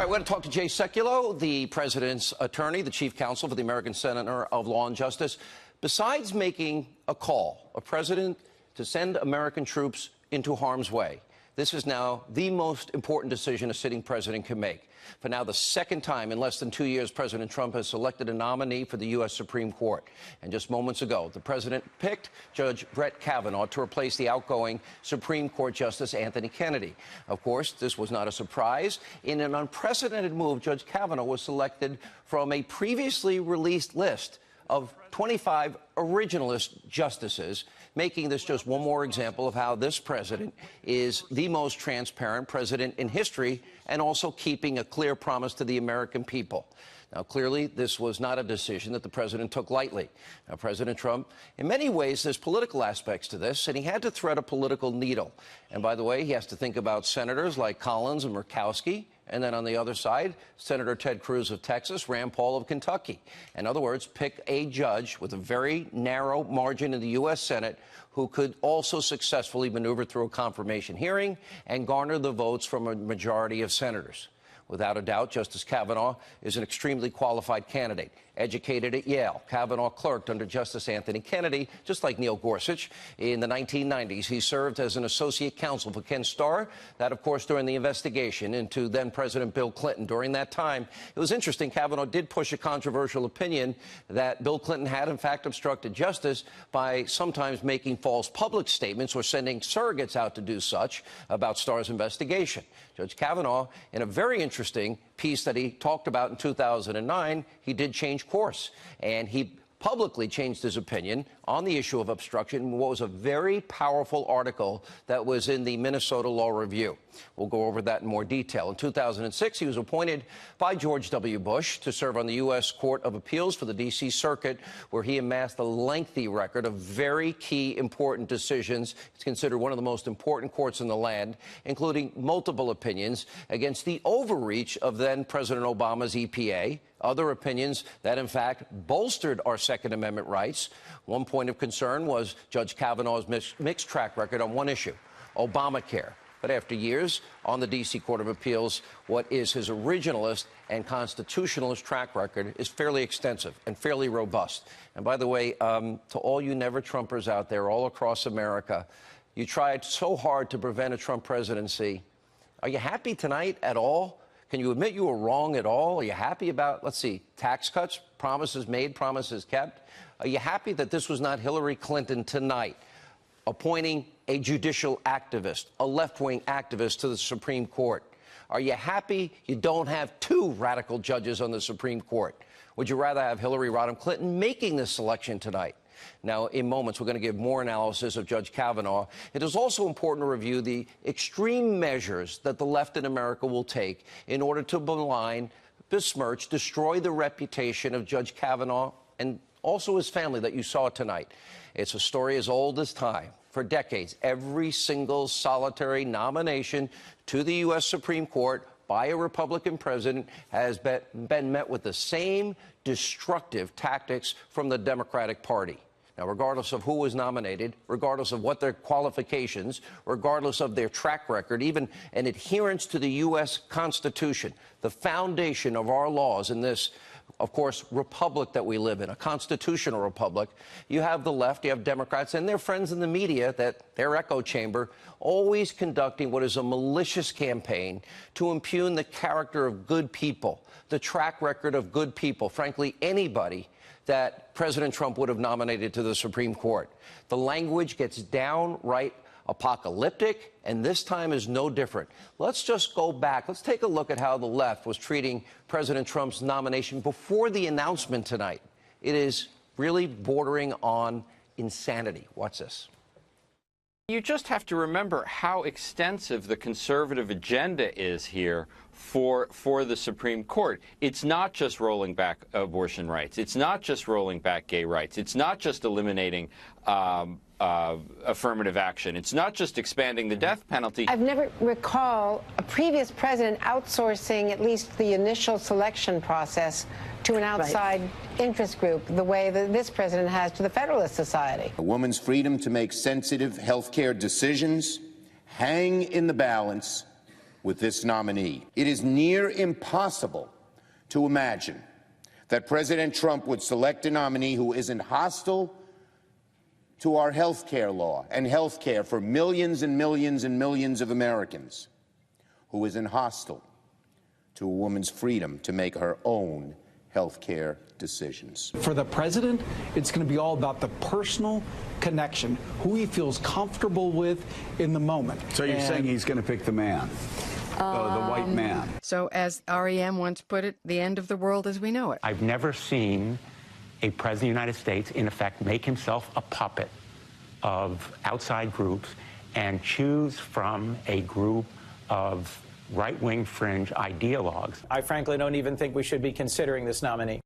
All right, we're going to talk to Jay Sekulow, the president's attorney, the chief counsel for the American Center of Law and Justice. Besides making a call, a president to send American troops into harm's way, this is now the most important decision a sitting president can make. For now, the second time in less than 2 years, President Trump has selected a nominee for the U.S. Supreme Court. And just moments ago, the president picked Judge Brett Kavanaugh to replace the outgoing Supreme Court Justice Anthony Kennedy. Of course, this was not a surprise. In an unprecedented move, Judge Kavanaugh was selected from a previously released list of 25 originalist justices, making this just one more example of how this president is the most transparent president in history and also keeping a clear promise to the American people. Now, clearly, this was not a decision that the president took lightly. Now, President Trump, in many ways, there's political aspects to this, and he had to thread a political needle. And by the way, he has to think about senators like Collins and Murkowski, and then on the other side, Senator Ted Cruz of Texas, Rand Paul of Kentucky. In other words, pick a judge with a very narrow margin in the U.S. Senate who could also successfully maneuver through a confirmation hearing and garner the votes from a majority of senators. Without a doubt, Justice Kavanaugh is an extremely qualified candidate. Educated at Yale, Kavanaugh clerked under Justice Anthony Kennedy, just like Neil Gorsuch. In the 1990s, he served as an associate counsel for Ken Starr, that, of course, during the investigation into then-President Bill Clinton. During that time, it was interesting, Kavanaugh did push a controversial opinion that Bill Clinton had, in fact, obstructed justice by sometimes making false public statements or sending surrogates out to do such about Starr's investigation. Judge Kavanaugh, in a very interesting piece that he talked about in 2009, he did change course, and he publicly changed his opinion on the issue of obstruction in what was a very powerful article that was in the Minnesota Law Review. We'll go over that in more detail. In 2006, he was appointed by George W. Bush to serve on the U.S. Court of Appeals for the D.C. Circuit, where he amassed a lengthy record of very key, important decisions. It's considered one of the most important courts in the land, including multiple opinions against the overreach of then-President Obama's EPA, other opinions that, in fact, bolstered our Second Amendment rights. One point of concern was Judge Kavanaugh's mixed track record on one issue, Obamacare. But after years on the D.C. Court of Appeals, what is his originalist and constitutionalist track record is fairly extensive and fairly robust. And by the way, to all you never-Trumpers out there all across America, you tried so hard to prevent a Trump presidency. Are you happy tonight at all? Can you admit you were wrong at all? Are you happy about, let's see, tax cuts, promises made, promises kept? Are you happy that this was not Hillary Clinton tonight appointing a judicial activist, a left-wing activist to the Supreme Court? Are you happy you don't have two radical judges on the Supreme Court? Would you rather have Hillary Rodham Clinton making this selection tonight? Now, in moments, we're going to give more analysis of Judge Kavanaugh. It is also important to review the extreme measures that the left in America will take in order to malign, besmirch, destroy the reputation of Judge Kavanaugh and also his family that you saw tonight. It's a story as old as time. For decades, every single solitary nomination to the U.S. Supreme Court by a Republican president has been met with the same destructive tactics from the Democratic Party. Now, regardless of who was nominated, regardless of what their qualifications, regardless of their track record, even an adherence to the U.S. Constitution, the foundation of our laws in this, of course, republic that we live in, a constitutional republic, you have the left, you have Democrats and their friends in the media, that their echo chamber, always conducting what is a malicious campaign to impugn the character of good people, the track record of good people, frankly, anybody that President Trump would have nominated to the Supreme Court. The language gets downright apocalyptic, and this time is no different. Let's just go back. Let's take a look at how the left was treating President Trump's nomination before the announcement tonight. It is really bordering on insanity. Watch this. You just have to remember how extensive the conservative agenda is here for the Supreme Court. It's not just rolling back abortion rights. It's not just rolling back gay rights. It's not just eliminating affirmative action. It's not just expanding the death penalty. I've never recall a previous president outsourcing at least the initial selection process to an outside interest group, the way that this president has to the Federalist Society. A woman's freedom to make sensitive health care decisions hang in the balance with this nominee. It is near impossible to imagine that President Trump would select a nominee who isn't hostile to our health care law and health care for millions and millions and millions of Americans, who isn't hostile to a woman's freedom to make her own health care decisions. For the president, it's going to be all about the personal connection, who he feels comfortable with in the moment. So you're saying he's going to pick the man, the white man. So as REM once put it, the end of the world as we know it. I've never seen a president of the United States, in effect, make himself a puppet of outside groups and choose from a group of right-wing fringe ideologues. I frankly don't even think we should be considering this nominee.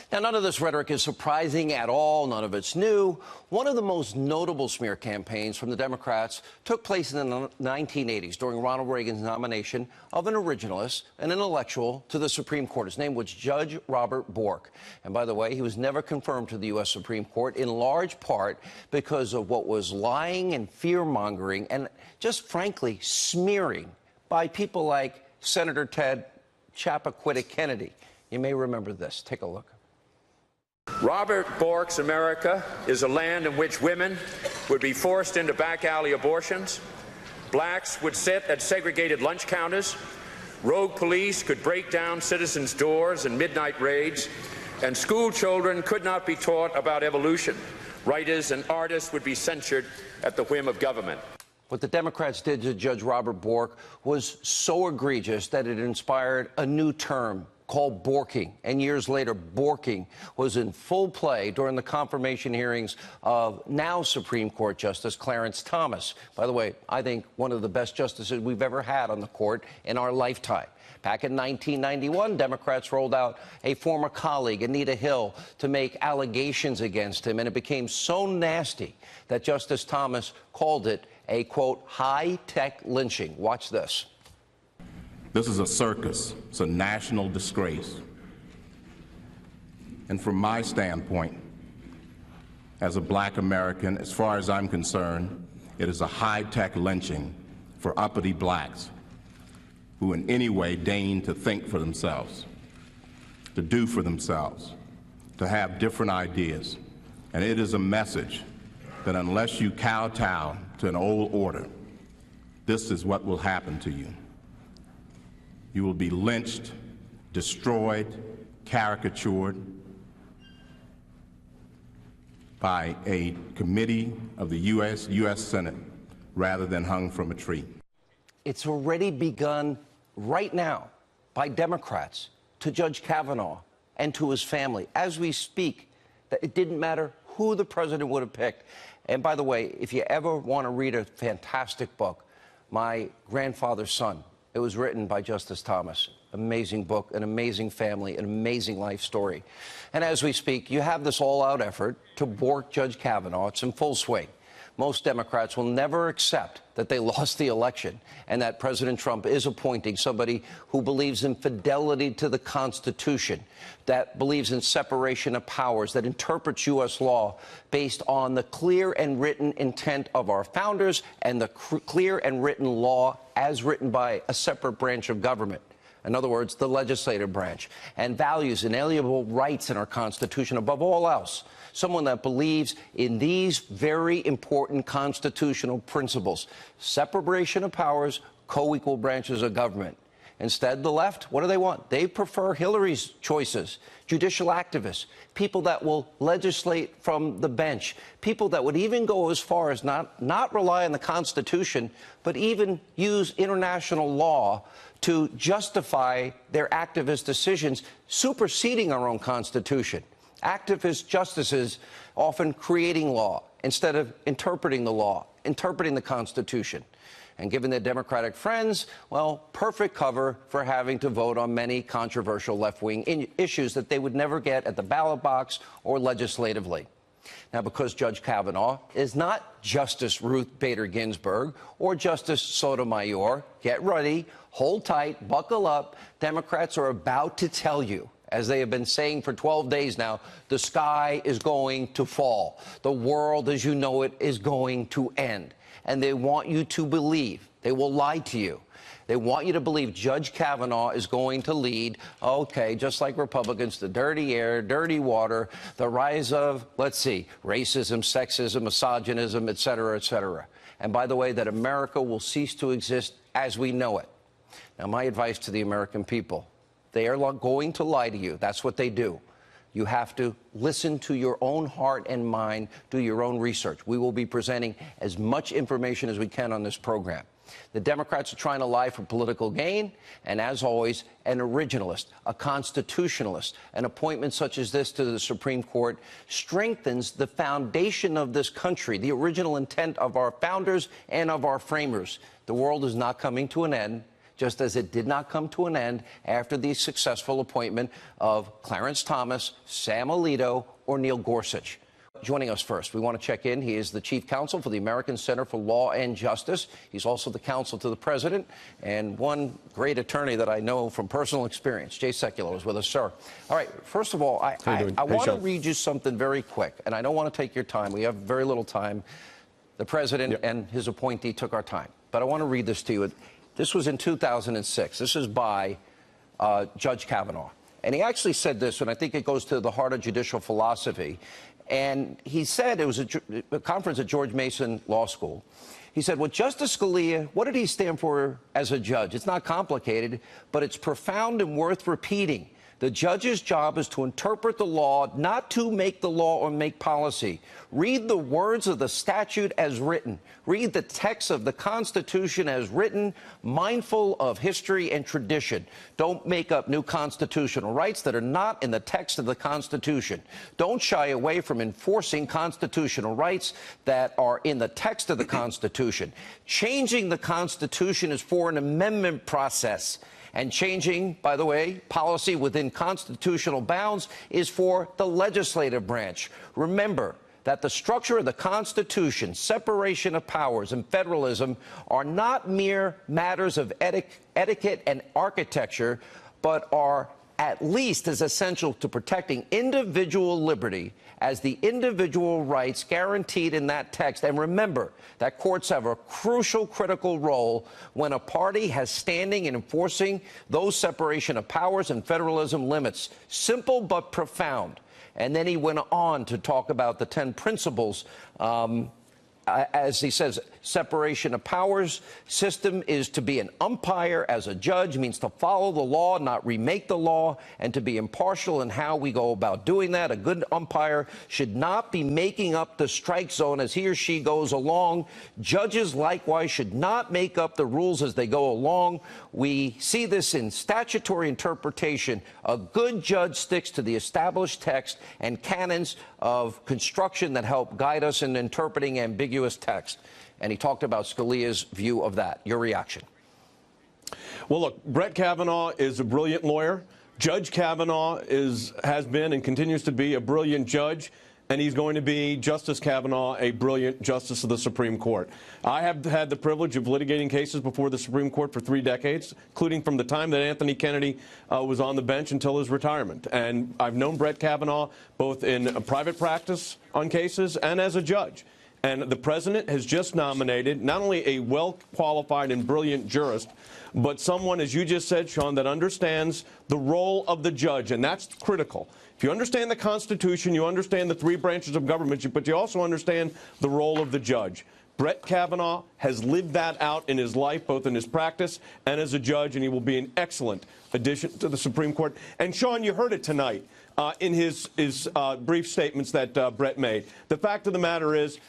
Now, none of this rhetoric is surprising at all. None of it's new. One of the most notable smear campaigns from the Democrats took place in the 1980s during Ronald Reagan's nomination of an originalist, an intellectual, to the Supreme Court. His name was Judge Robert Bork. And by the way, he was never confirmed to the U.S. Supreme Court, in large part because of what was lying and fear-mongering and just frankly smearing by people like Senator Ted Chappaquiddick Kennedy. You may remember this. Take a look. Robert Bork's America is a land in which women would be forced into back alley abortions, blacks would sit at segregated lunch counters, rogue police could break down citizens' doors in midnight raids, and school children could not be taught about evolution. Writers and artists would be censured at the whim of government. What the Democrats did to Judge Robert Bork was so egregious that it inspired a new term called borking. And years later, borking was in full play during the confirmation hearings of now Supreme Court Justice Clarence Thomas. By the way, I think one of the best justices we've ever had on the court in our lifetime. Back in 1991, Democrats rolled out a former colleague, Anita Hill, to make allegations against him, and it became so nasty that Justice Thomas called it a, quote, high-tech lynching. Watch this. This is a circus. It's a national disgrace. And from my standpoint, as a black American, as far as I'm concerned, it is a high-tech lynching for uppity blacks who in any way deign to think for themselves, to do for themselves, to have different ideas. And it is a message that unless you kowtow to an old order, this is what will happen to you. You will be lynched, destroyed, caricatured by a committee of the U.S. Senate rather than hung from a tree. It's already begun right now by Democrats to Judge Kavanaugh and to his family. As we speak, that it didn't matter who the president would have picked. And by the way, if you ever want to read a fantastic book, My Grandfather's Son, it was written by Justice Thomas. Amazing book, an amazing family, an amazing life story. And as we speak, you have this all-out effort to bork Judge Kavanaugh. It's in full swing. Most Democrats will never accept that they lost the election and that President Trump is appointing somebody who believes in fidelity to the Constitution, that believes in separation of powers, that interprets U.S. law based on the clear and written intent of our founders and the clear and written law as written by a separate branch of government. In other words, the legislative branch, and values inalienable rights in our Constitution above all else. Someone that believes in these very important constitutional principles: separation of powers, co-equal branches of government. Instead, the left, what do they want? They prefer Hillary's choices, judicial activists, people that will legislate from the bench, people that would even go as far as not rely on the Constitution, but even use international law to justify their activist decisions, superseding our own Constitution. Activist justices often creating law instead of interpreting the law, interpreting the Constitution. And given their Democratic friends, well, perfect cover for having to vote on many controversial left-wing issues that they would never get at the ballot box or legislatively. Now, because Judge Kavanaugh is not Justice Ruth Bader Ginsburg or Justice Sotomayor, get ready, hold tight, buckle up. Democrats are about to tell you, as they have been saying for 12 days now, the sky is going to fall. The world as you know it is going to end. And they want you to believe, they will lie to you, They want you to believe Judge Kavanaugh is going to lead, okay, just like Republicans, the dirty air, dirty water, the rise of, let's see, racism, sexism, misogynism, et cetera, et cetera. And by the way, that America will cease to exist as we know it. Now, my advice to the American people, they are going to lie to you. That's what they do. You have to listen to your own heart and mind, do your own research. We will be presenting as much information as we can on this program. The Democrats are trying to lie for political gain, and as always, an originalist, a constitutionalist. An appointment such as this to the Supreme Court strengthens the foundation of this country, the original intent of our founders and of our framers. The world is not coming to an end, just as it did not come to an end after the successful appointment of Clarence Thomas, Sam Alito, or Neil Gorsuch. Joining us first, we want to check in. He is the chief counsel for the American Center for Law and Justice. He's also the counsel to the president, and one great attorney that I know from personal experience. Jay Sekulow is with us, sir. All right, first of all, I want to read you something very quick, and I don't want to take your time. We have very little time. The president and his appointee took our time, but I want to read this to you. This was in 2006. This is by Judge Kavanaugh. And he actually said this, and I think it goes to the heart of judicial philosophy. And he said, it was a conference at George Mason Law School. He said, well, Justice Scalia, what did he stand for as a judge? It's not complicated, but it's profound and worth repeating. The judge's job is to interpret the law, not to make the law or make policy. Read the words of the statute as written. Read the text of the Constitution as written, mindful of history and tradition. Don't make up new constitutional rights that are not in the text of the Constitution. Don't shy away from enforcing constitutional rights that are in the text of the Constitution. Changing the Constitution is for an amendment process. And changing, by the way, policy within constitutional bounds is for the legislative branch. Remember that the structure of the Constitution, separation of powers, and federalism are not mere matters of etiquette and architecture, but are at least as essential to protecting individual liberty as the individual rights guaranteed in that text. And remember that courts have a crucial, critical role when a party has standing in enforcing those separation of powers and federalism limits. Simple but profound. And then he went on to talk about the 10 principles. As he says, separation of powers system is to be an umpire as a judge, means to follow the law, not remake the law, and to be impartial in how we go about doing that. A good umpire should not be making up the strike zone as he or she goes along. Judges, likewise, should not make up the rules as they go along. We see this in statutory interpretation. A good judge sticks to the established text and canons of construction that help guide us in interpreting ambiguous text. And he talked about Scalia's view of that. Your reaction? Well, look, Brett Kavanaugh is a brilliant lawyer. Judge Kavanaugh has been and continues to be a brilliant judge, and he's going to be, Justice Kavanaugh, a brilliant justice of the Supreme Court. I have had the privilege of litigating cases before the Supreme Court for 3 decades, including from the time that Anthony Kennedy was on the bench until his retirement. And I've known Brett Kavanaugh both in a private practice on cases and as a judge. And the president has just nominated not only a well-qualified and brilliant jurist, but someone, as you just said, Sean, that understands the role of the judge, and that's critical. If you understand the Constitution, you understand the 3 branches of government, but you also understand the role of the judge. Brett Kavanaugh has lived that out in his life, both in his practice and as a judge, and he will be an excellent addition to the Supreme Court. And, Sean, you heard it tonight in his brief statements that Brett made. The fact of the matter is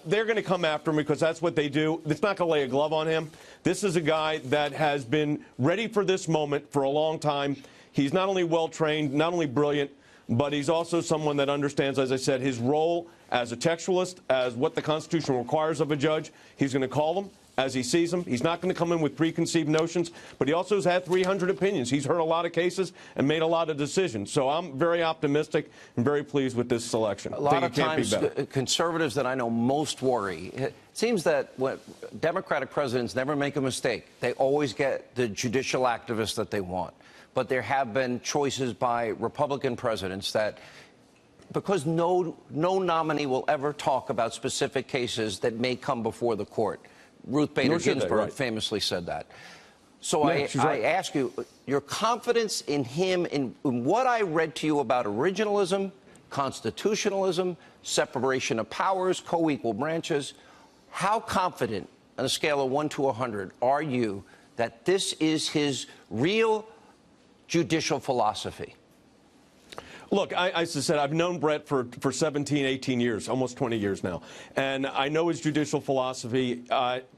they're going to come after him because that's what they do. It's not going to lay a glove on him. This is a guy that has been ready for this moment for a long time. He's not only well-trained, not only brilliant, but he's also someone that understands, as I said, his role as a textualist, as what the Constitution requires of a judge. He's going to call them as he sees them. He's not going to come in with preconceived notions, but he also has had 300 opinions. He's heard a lot of cases and made a lot of decisions. So I'm very optimistic and very pleased with this selection. A lot of times, conservatives that I know most worry. It seems that when Democratic presidents never make a mistake. They always get the judicial activists that they want. But there have been choices by Republican presidents that, because no nominee will ever talk about specific cases that may come before the court. Ruth Bader Ginsburg famously said that. So Yeah, she's right. I ask you, your confidence in him, in what I read to you about originalism, constitutionalism, separation of powers, co-equal branches, how confident on a scale of 1 to 100 are you that this is his real judicial philosophy? Look, I said, I've known Brett for 17, 18 years, almost 20 years now. And I know his judicial philosophy.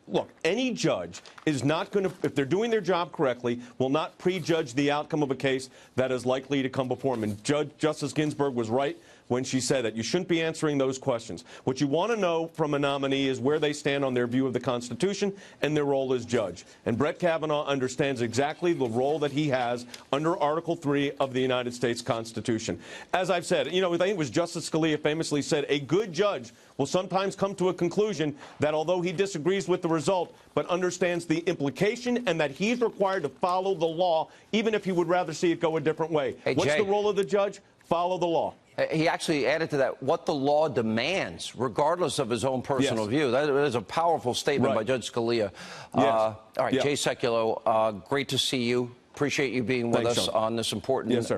Look, any judge is not going to, if they're doing their job correctly, will not prejudge the outcome of a case that is likely to come before him. And Justice Ginsburg was right when she said that. You shouldn't be answering those questions. What you want to know from a nominee is where they stand on their view of the Constitution and their role as judge. And Brett Kavanaugh understands exactly the role that he has under Article 3 of the United States Constitution. As I've said, you know, I think it was Justice Scalia famously said, a good judge will sometimes come to a conclusion that although he disagrees with the result, but understands the implication and that he's required to follow the law, even if he would rather see it go a different way. Hey, What's Jay, the role of the judge? Follow the law. He actually added to that what the law demands, regardless of his own personal view. That is a powerful statement by Judge Scalia. All right, Jay Sekulow, great to see you. Appreciate you being with us on this important,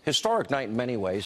historic night in many ways.